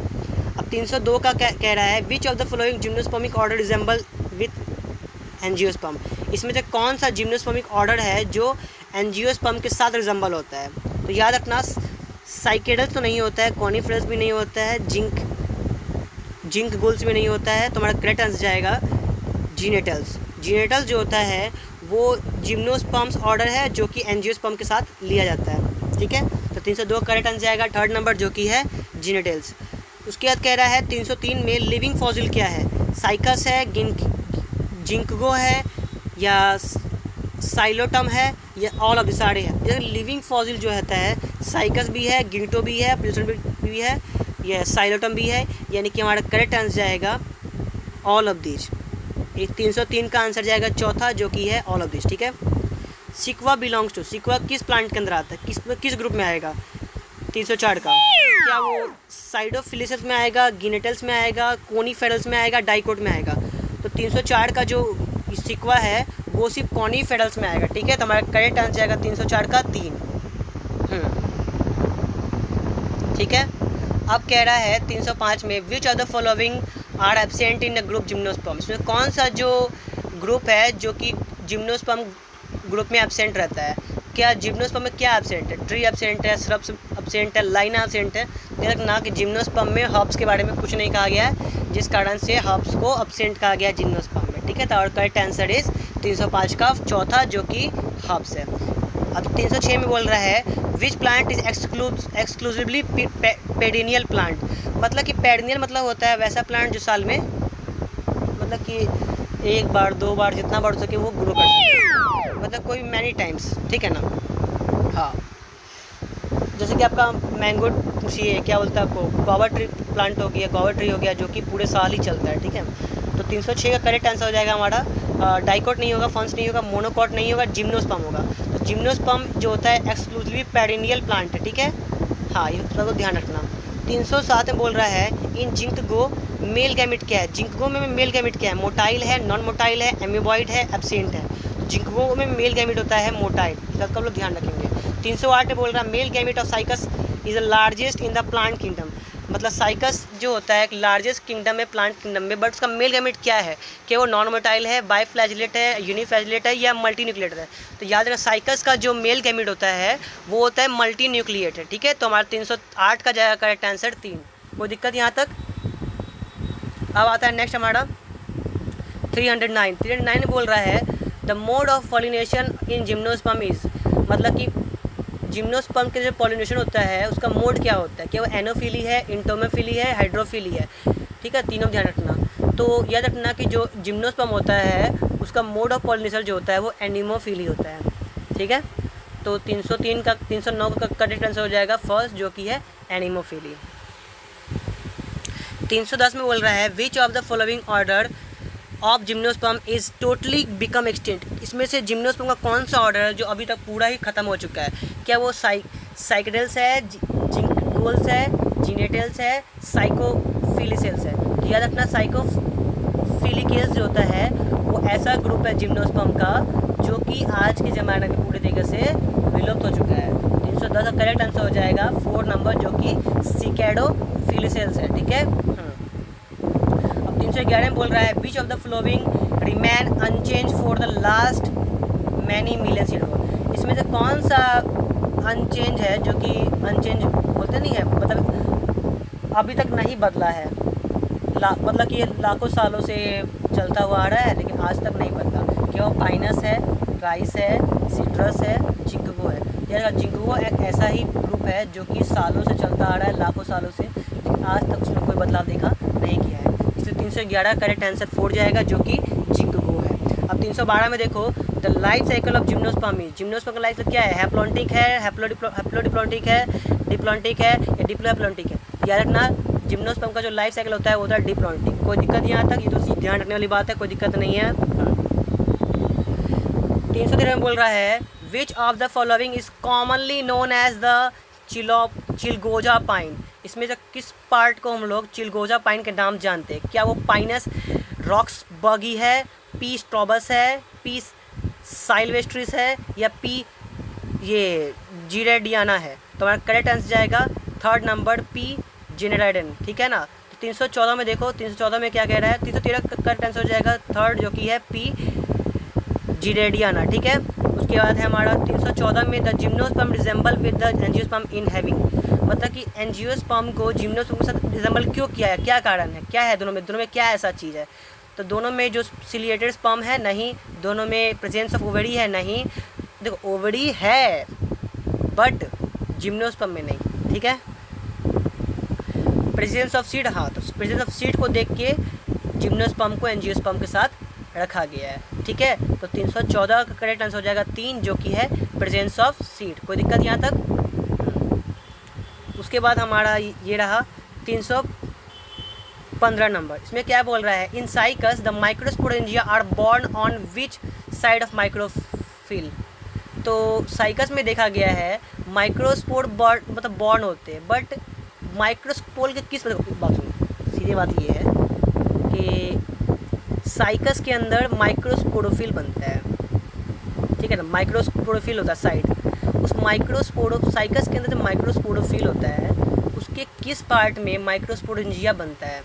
अब 302 का कह रहा है which of the following gymnospermic order resemble with angiosperm. इसमें से कौन सा जिम्नोस्पर्मिक ऑर्डर है जो एंजियोस्पर्म के साथ रिजेंबल होता है? तो याद रखना, साइकेडल्स तो नहीं होता है, कॉनिफेरस भी नहीं होता है, जिंक गोल्स भी नहीं होता है। तो हमारा करेक्ट आंसर जाएगा जीनेटल्स। जीनेटल्स जो होता है वो जिम्नोस्पर्म्स ऑर्डर है जो कि एंजियोस्पर्म के साथ लिया जाता है। ठीक है, तो 302 करेक्ट आंसर जाएगा 3rd नंबर, जो कि है जीनेटल्स। उसके बाद कह रहा है 303 में लिविंग फॉसिल क्या है? साइकस है, जिंकगो है या साइलोटम है या ऑल ऑफ द सारे है? जैसे लिविंग फॉसिल जो होता है साइकस भी है, गिंटो भी है, प्लूसन भी है, या साइलोटम भी है, यानी कि हमारा करेक्ट आंसर जाएगा ऑल ऑफ दीज। 303 का आंसर जाएगा 4था, जो कि है ऑल ऑफ दिस। ठीक है, सिक्वा बिलोंग्स टू, सिक्वा किस प्लांट के अंदर आता है, किस ग्रुप में आएगा? 304 का क्या वो साइडोफिलिसेस में आएगा, गिनेटल्स में आएगा, कोनीफेरल्स में आएगा, डाइकोट में आएगा? तो 304 का जो सिक्वा है वो सिर्फ कोनीफेरल्स में आएगा। ठीक है, तो हमारा करेक्ट आंसर जाएगा 304 का 3। ठीक है, अब कह रहा है 305 में which of the following are absent in the group gymnosperm. इसमें कौन सा जो ग्रुप है जो कि जिम्नोस्पर्म ग्रुप में एब्सेंट रहता है? क्या जिम्नोस्पर्म में क्या एब्सेंट है? ट्री एब्सेंट है, श्रब्स एब्सेंट है, लाइन एब्सेंट है। याद रखना कि जिम्नोस्पर्म में हर्ब्स के बारे में कुछ नहीं कहा गया है, जिस कारण से हर्ब्स को एब्सेंट कहा गया है जिम्नोस्पर्म में। ठीक है, तो और करेक्ट आंसर इज 305 का 4था, जो कि हर्ब्स है। अब 306 में बोल रहा है which plant is exclusively perennial plant. मतलब कि पेरिनियल मतलब होता है वैसा प्लांट जो साल में मतलब कि 1 बार 2 बार जितना बार हो सके वो ग्रो कर सके, मतलब कोई मैनी टाइम्स। ठीक है ना? हाँ, जैसे कि आपका मैंगो क्या बोलता है आपको, गुआवा ट्री प्लांट हो गया, गुआवा ट्री हो गया, जो कि पूरे साल ही चलता है। ठीक है, तो 306 का करेक्ट आंसर हो जाएगा हमारा डाइकोट नहीं होगा, फंस नहीं होगा, मोनोकॉट नहीं होगा, जिम्नोस्पर्म होगा। तो जिम्नोस्पर्म जो होता है एक्सक्लूसिवली पेरिनियल प्लांट है। ठीक है, हाँ, ये थोड़ा तो ध्यान रखना। 307 में बोल रहा है इन जिंकगो मेल गैमेट क्या है? जिंकगो में मेल गैमेट क्या है? मोटाइल है, नॉन मोटाइल है, एम्यूबॉइड है, एब्सेंट है? जिंकगो में मेल गैमेट होता है मोटाइल, इसका आप लोग ध्यान रखेंगे। 308 में बोल रहा है male gamete of cycas is the largest in the plant kingdom. मतलब साइकस जो होता है लार्जेस्ट किंगडम है प्लांट किंगडम में, बट उसका मेल गैमेट क्या है? कि वो नॉन मोटाइल है, बाइफ्लैजिलेट है, यूनिफ्लैजिलेट है या मल्टीन्यूक्लिएटेड है? तो याद रखना साइकस का जो मेल गैमेट होता है वो होता है मल्टीन्यूक्लिएट है। ठीक है, तो हमारा 308 का जाएगा करेक्ट आंसर 3। कोई दिक्कत यहाँ तक? अब आता है नेक्स्ट हमारा 309 में बोल रहा है the mode of pollination in gymnosperm is. मतलब कि जिम्नोस्पर्म के जो पॉलिनेशन होता है उसका मोड क्या होता है? क्या वो एनोफिली है, इंटोमोफिली है, हाइड्रोफिली है? ठीक है, तीनों ध्यान रखना। तो याद रखना कि जो जिम्नोस्पर्म होता है उसका मोड ऑफ पॉलिनेशन जो होता है वो एनिमोफिली होता है। ठीक है, तो 309 का करेक्ट आंसर हो जाएगा फर्स्ट, जो कि है एनिमोफिली। 310 में बोल रहा है which of the following order of gymnosperm is totally become extinct. इसमें से जिम्नोस्पर्म का कौन सा ऑर्डर है जो अभी तक पूरा ही ख़त्म हो चुका है? क्या वो साइकेडल्स है, जिंकगोल्स है, जीनेटल्स है, साइकोफिलिसेल्स है? तो याद रखना साइकोफिलिकेल्स जो होता है वो ऐसा ग्रुप है जिम्नोस्पर्म का जो कि आज के ज़माने में पूरी तरीके से विलुप्त हो चुका है। 310 का करेक्ट आंसर हो जाएगा 4 नंबर, जो कि सिकेडोफिलिसेल्स है। ठीक है, 311 में बोल रहा है which of the flowing remain unchange for the last many millions year. इसमें से कौन सा अनचेंज है जो कि अनचेंज बोलते नहीं है, मतलब अभी तक नहीं बदला है? मतलब कि ये लाखों सालों से चलता हुआ आ रहा है लेकिन आज तक नहीं बदला। क्या वो पाइनस है, राइस है, सिट्रस है, जिंकगो है? यार जिंकगो एक ऐसा ही ग्रुप है जो कि सालों से चलता आ रहा है, लाखों सालों से, लेकिन आज तक उसमें कोई बदलाव देखा नहीं किया है। इसलिए 311 करेक्ट आंसर 4 जाएगा, जो कि जिंकगो है। अब 312 में देखो the life cycle of gymnosperm. Gymnosperm का लाइफ क्या है? हैप्लॉन्टिक है, हैप्लोडिप्लॉन्टिक है, डिप्लॉन्टिक है या डिप्लोहैप्लॉन्टिक है? याद रखना जिम्नोस्पर्म का जो लाइफ साइकिल होता है वो होता है डिप्लॉन्टिंग। कोई दिक्कत यहाँ तक? ये तो ध्यान रखने वाली बात है, कोई दिक्कत नहीं है। 313 में बोल रहा है which of the following is commonly known as the chilgoza pine. इसमें जो किस पार्ट को हम लोग चिलगोजा पाइन के नाम जानते हैं? क्या वो पाइनस रॉक्सबर्गी है, पी स्ट्रॉबस है, पी साइलवेस्ट्रिस है, या पी ये जीरेडियाना है? तो हमारा करेक्ट आंसर जाएगा थर्ड नंबर पी जेनेराइडन। ठीक है ना। तो 314 में देखो, 314 में क्या कह रहा है? 313 का करेक्ट आंसर हो जाएगा थर्ड, जो कि है पी जीरेडियाना। ठीक है। उसके बाद है हमारा 314 में the gymnosperm resemble with the angiosperm in having. मतलब कि एंजियोस्पर्म को जिम्नोस्पर्म के साथ रिजेंबल क्यों किया है, क्या कारण है, क्या है दोनों में क्या ऐसा चीज़ है? तो दोनों में जो सिलिएटेड स्पर्म है नहीं, दोनों में प्रेजेंस ऑफ ओवरी है नहीं। देखो ओवरी है बट जिम्नोस्पर्म में नहीं। ठीक है। प्रेजेंस ऑफ सीड, हाँ, तो प्रेजेंस ऑफ सीड को देख के जिम्नोस्पर्म को एंजियोस्पर्म के साथ रखा गया है। ठीक है। तो 314 का करेक्ट आंसर हो जाएगा 3, जो कि है प्रेजेंस ऑफ सीड। कोई दिक्कत यहाँ तक? उसके बाद हमारा ये रहा 315 नंबर। इसमें क्या बोल रहा है? In cycas the microsporangia are borne on which side of microphyll. तो साइकस में देखा गया है माइक्रोस्पोर मतलब बॉर्न होते हैं, बट माइक्रोस्पोर के किस बात सुनो, सीधी बात ये है कि साइकस के अंदर माइक्रोस्पोरोफिल बनता है। ठीक है ना। माइक्रोस्पोरोफिल होता है साइड। उस साइकस के अंदर जो माइक्रोस्पोरोफिल होता है उसके किस पार्ट में माइक्रोस्पोरेंजिया बनता है?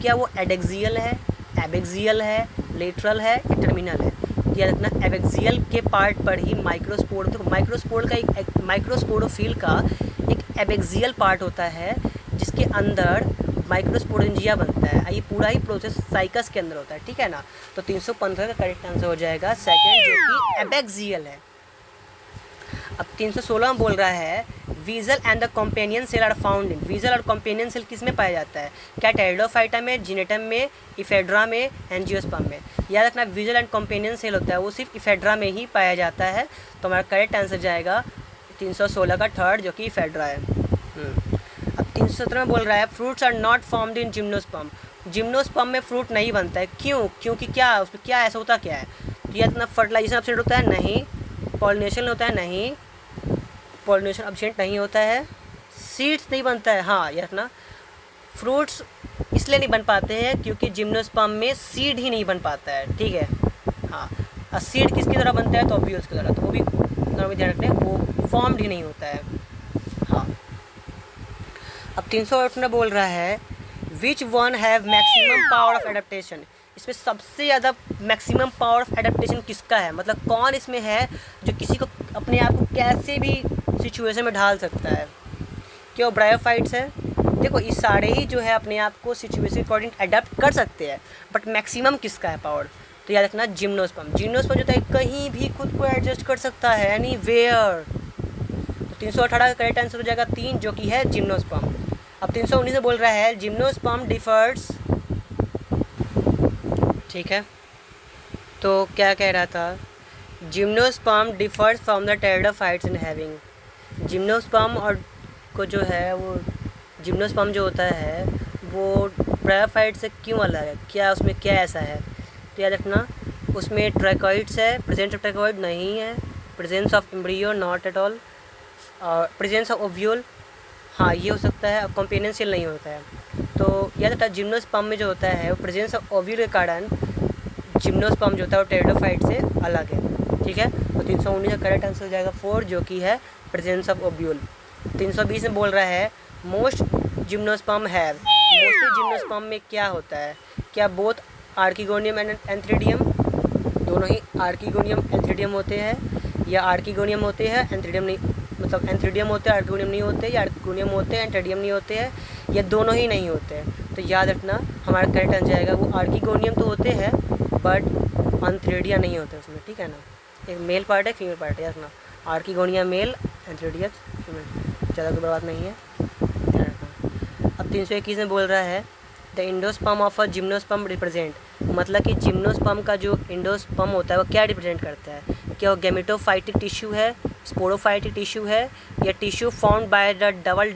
क्या वो एडेक्सियल है, एबेक्सियल है, लेटरल है या टर्मिनल है? याद रखना एबेक्सियल के पार्ट पर ही माइक्रोस्पोरोफिल का एक एबेक्सियल पार्ट होता है जिसके अंदर माइक्रोस्पोरेंजिया बनता है। ये पूरा ही प्रोसेस साइकस के अंदर होता है। ठीक है ना। तो 315 का करेक्ट आंसर हो जाएगा सेकंड, जो कि एबेक्सियल है। अब 316 में बोल रहा है vessel and the companion cell are found in. Vessel और कॉम्पेनियन सेल किस में पाया जाता है? क्या टेरिडोफाइटा में, जिनेटम में, इफेड्रा में, एंजियोस्पर्म में? याद रखना वीजल एंड कॉम्पेनियन सेल होता है वो सिर्फ इफेड्रा में ही पाया जाता है। तो हमारा करेक्ट आंसर जाएगा 316 का थर्ड, जो कि इफेड्रा है। अब 317 में बोल रहा है fruits are not formed in gymnosperm. Gymnosperm में फ्रूट नहीं बनता है, क्यों? क्योंकि क्या उसमें क्या ऐसा होता क्या है? तो यह इतना फर्टिलाइजेशन एब्सेंट होता है नहीं, पॉलिनेशन होता है नहीं, पॉलिनेशन एब्सेंट नहीं होता है, सीड्स नहीं बनता है। हाँ यार ना, फ्रूट्स इसलिए नहीं बन पाते हैं क्योंकि जिम्नोस्पर्म में सीड ही नहीं बन पाता है। ठीक है। हाँ, और सीड किसकी तरह बनता है? तो ओव्यूल्स की तरह। तो वो भी ध्यान रखते हैं, वो फॉर्म्ड ही नहीं होता है। हाँ। अब 308 में बोल रहा है which one have maximum power of adaptation. इसमें सबसे ज़्यादा मैक्सिमम पावर ऑफ एडेप्टेशन किसका है? मतलब कौन इसमें है जो किसी को अपने आप को कैसे भी सिचुएशन में ढाल सकता है? क्या वो ब्रायोफाइट्स है? देखो ये सारे ही जो है अपने आप को सिचुएशन अकॉर्डिंग अडेप्ट कर सकते हैं, बट मैक्सिमम किसका है पावर? तो याद रखना जिम्नोस्पर्म। जिम्नोस्पर्म जो है कहीं भी खुद को एडजस्ट कर सकता है, यानी वेयर। तो 318 का करेक्ट आंसर हो जाएगा 3, जो कि है जिम्नोस्पर्म। अब 319 में बोल रहा है जिम्नोस्पर्म डिफर्स। ठीक है। तो क्या कह रहा था? Gymnosperm differs from the pteridophytes in having. Gymnosperm और को जो है वो जिम्नोस्पर्म जो होता है वो ब्रायोफाइट से क्यों अलग है? क्या उसमें क्या ऐसा है? तो याद रखना उसमें ट्रैकोइड्स है, प्रेजेंस ऑफ ट्रैकोइड नहीं है, presence of embryo not at all, और प्रेजेंस ऑफ ओव्यूल, हाँ ये हो सकता है। कंपेनियन सेल नहीं होता है। तो याद रखना जिम्नोस्पर्म में जो होता है वो प्रेजेंस ऑफ ओव्यूल के कारण जिम्नोस्पर्म जो होता है वो टेरिडोफाइट से अलग है। ठीक है। तो 319 का करेक्ट आंसर हो जाएगा 4, जो कि है प्रेजेंस ऑफ ओव्यूल। 320 में बोल रहा है most gymnosperm have. Mostly gymnosperm में क्या होता है? क्या बोथ आर्किगोनियम एंड एंथ्रीडियम, दोनों ही आर्किगोनियम एंथ्रीडियम होते हैं, या आर्किगोनियम होते हैं एंथ्रीडियम नहीं, मतलब एंथ्रीडियम होते हैं आर्किगोनियम नहीं होते, या आर्किगोनियम होते हैं एंथ्रीडियम नहीं होते हैं, या दोनों ही नहीं होते हैं? तो याद रखना हमारा करेक्ट आंसर जाएगा वो आर्किगोनियम तो होते हैं बट एंथ्रीडिया नहीं होते उसमें। ठीक है ना। एक मेल पार्ट है, फीमेल पार्ट है। याद रखना आर्किगोनिया मेल, एंथ्रीडिया फीमेल। ज़्यादा कोई बात नहीं है, ध्यान रखना। अब 321 में बोल रहा है the endosperm of a gymnosperm represent. मतलब कि जिम्नोस्पर्म का जो इंडोस्पर्म होता है वो क्या रिप्रेजेंट करता है? क्या वो गैमेटोफाइटिक टिश्यू है, स्पोरोफाइटिक टिश्यू है, या tissue formed by the double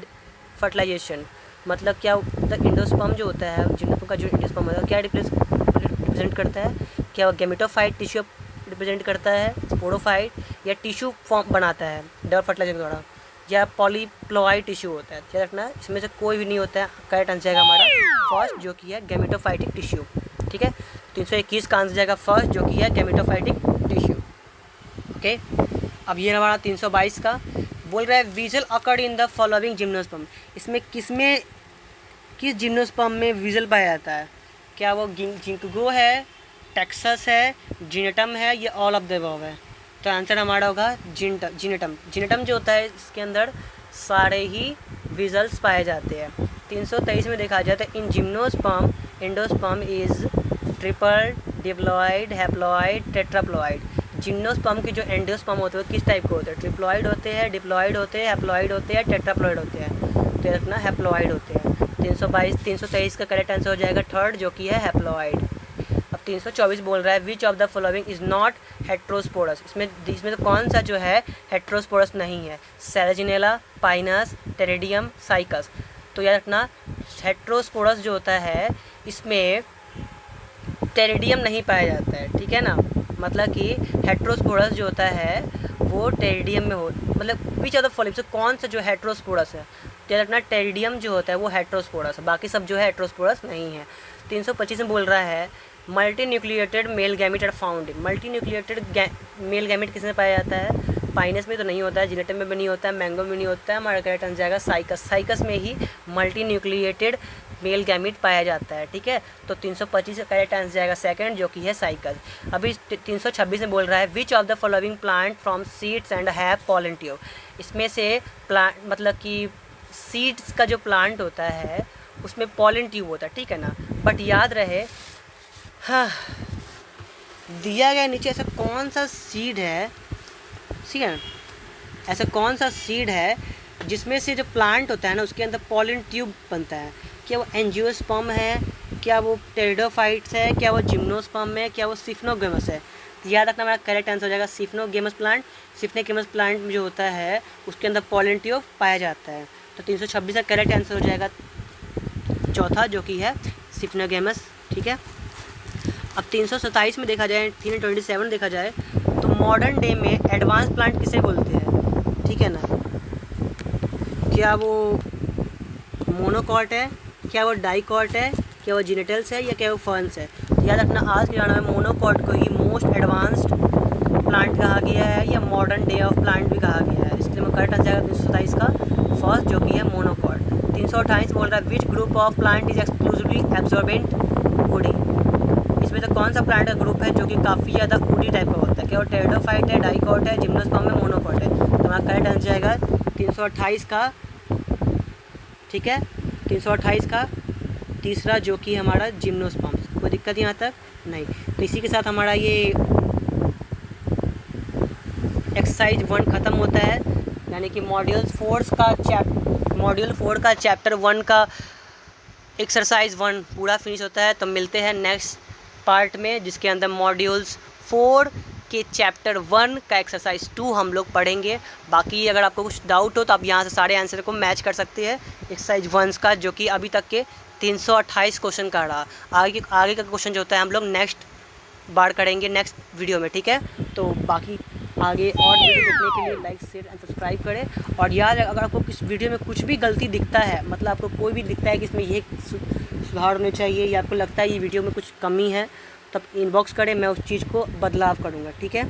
fertilization? मतलब क्या, मतलब एंडोस्पर्म जो होता है, जिम्नोस्पर्म का जो एंडोस्पर्म होता है क्या रिप्रेजेंट करता है? क्या वो गैमेटोफाइट टिश्यू रिप्रेजेंट करता है, स्पोरोफाइट, या टिश्यू फॉर्म बनाता है डबल फर्टिलाइजेशन के द्वारा, या पॉलीप्लॉइड टिश्यू होता है? याद रखना इसमें से कोई भी नहीं होता है। करेक्ट आंसर जाएगा हमारा फर्स्ट जो कि है गैमेटोफाइटिक टिश्यू। ठीक है, 321 का आंसर जाएगा फर्स्ट जो कि है गैमेटोफाइटिक टिश्यू। ओके, अब ये हमारा 322 का बोल रहा है vigil occurred in the following gymnosperm. इसमें किस जिम्नोस्पर्म में विजल पाया जाता है? क्या वो जिंकगो है, टेक्सस है, जिनेटम है, या ऑल ऑफ द अबव है? तो आंसर हमारा होगा जिनेटम। जिनेटम जो होता है इसके अंदर सारे ही विजल्स पाए जाते हैं। 323 में देखा जाए तो इन gymnosperm endosperm is triple, diploid, haploid, tetraploid. Gymnosperm की जो एंडोस्पर्म होते हैं किस टाइप के होते हैं? ट्रिप्लॉइड होते हैं, डिप्लॉइड होते हैं, हैप्लॉइड होते हैं, टेट्राप्लॉइड होते हैं। तो रखना हैप्लॉइड होते हैं। 323 का करेक्ट आंसर हो जाएगा थर्ड जो कि है हैप्लॉइड। अब 324 बोल रहा है which of the following is not heterosporous. इसमें तो कौन सा जो है हेट्रोस्पोरस नहीं है? Selaginella, Pinus, Pteridium, cycas. तो याद रखना हेट्रोस्पोरस जो होता है इसमें टेरिडियम नहीं पाया जाता है। ठीक है ना, मतलब कि हेट्रोस्पोरस जो होता है वो टेरिडियम में हो, मतलब विच ऑफ द फॉलोइंग से कौन सा जो हेट्रोस्पोरस है? तो याद रखना टेरिडियम जो होता है वो हेट्रोस्पोरस है, बाकी सब जो है हेट्रोस्पोरस नहीं है। 325 में बोल रहा है multi nucleated male gamete are found. Multi nucleated male gamete किसमें पाया जाता है? पाइनस में तो नहीं होता है, जिनेटम में भी नहीं होता है, मैंगो में नहीं होता है। हमारा करेक्ट आंसर जाएगा साइकस। साइकस में ही मल्टी न्यूक्लिएटेड मेल गैमेट पाया जाता है। ठीक है, तो 325 का करेक्ट आंसर जाएगा सेकंड जो कि है साइकस। अभी 326 में बोल रहा है which of the following plant from seeds and have pollen tube. इसमें से प्लांट मतलब कि सीड्स का जो प्लांट होता है उसमें पॉलन ट्यूब होता है। ठीक है ना, बट याद रहे हाँ दिया गया नीचे ऐसा कौन सा सीड है, ठीक है, ऐसा कौन सा सीड है जिसमें से जो प्लांट होता है ना उसके अंदर पॉलन ट्यूब बनता है? क्या वो एंजियोस्पर्म है, क्या वो टेरिडोफाइट्स है, क्या वो जिम्नोस्पर्म है, क्या वो सिफनोगेमस है? तो याद रखना हमारा करेक्ट आंसर हो जाएगा सिफनोगेमस प्लांट। सिफनोगेमस प्लांट में जो होता है उसके अंदर पॉलन ट्यूब पाया जाता है। तो 326 का करेक्ट आंसर हो जाएगा चौथा जो कि है सिफनोगेमस। ठीक है, अब 327 में देखा जाए, 327 देखा जाए तो मॉडर्न डे में एडवांस प्लांट किसे बोलते हैं? ठीक है ना, क्या वो मोनोकॉट है, क्या वो डाइकॉट है, क्या वो जिनेटल्स है, या क्या वो फर्न्स है? तो याद रखना आज के ज़माने में मोनोकॉट को ही मोस्ट एडवांस्ड प्लांट कहा गया है या मॉडर्न डे ऑफ प्लांट भी कहा गया है। इसलिए मैं करेक्ट आंसर जाएगा 327 का फर्स्ट जो कि है मोनोकॉट। 328 बोल रहा है which group of plant is exclusively absorbent woody. इसमें तो कौन सा प्लांट का ग्रुप है जो कि काफ़ी ज़्यादा वुडी टाइप का होता है? क्या वो टेरिडोफाइट है, डाइकॉट है, जिम्नोस्पर्म है, मोनोकॉट है? तो हमारा करेक्ट आंसर जाएगा 328 का। ठीक है, 328 का तीसरा जो कि हमारा जिम्नोस्पर्म। कोई दिक्कत यहाँ तक नहीं। तो इसी के साथ हमारा ये एक्सरसाइज 1 ख़त्म होता है, यानी कि मॉड्यूल 4 का चैप्टर 1 का एक्सरसाइज 1 पूरा फिनिश होता है। तो मिलते हैं नेक्स्ट पार्ट में जिसके अंदर मॉड्यूल्स 4 के चैप्टर 1 का एक्सरसाइज 2 हम लोग पढ़ेंगे। बाकी अगर आपको कुछ डाउट हो तो आप यहाँ से सारे आंसर को मैच कर सकते हैं एक्सरसाइज 1 का, जो कि अभी तक के 328 क्वेश्चन का रहा। आगे का क्वेश्चन जो होता है हम लोग नेक्स्ट बार करेंगे नेक्स्ट वीडियो में। ठीक है, तो बाकी आगे और वीडियो देखने के लिए लाइक, शेयर एंड सब्सक्राइब करें। और यार अगर आपको इस वीडियो में कुछ भी गलती दिखता है, मतलब आपको कोई भी दिखता है कि इसमें ये सुधार होने चाहिए या आपको लगता है ये वीडियो में कुछ कमी है, तब इनबॉक्स करें, मैं उस चीज़ को बदलाव करूँगा। ठीक है,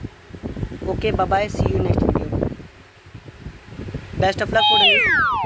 okay, bye bye, see you next video. Best of luck for the new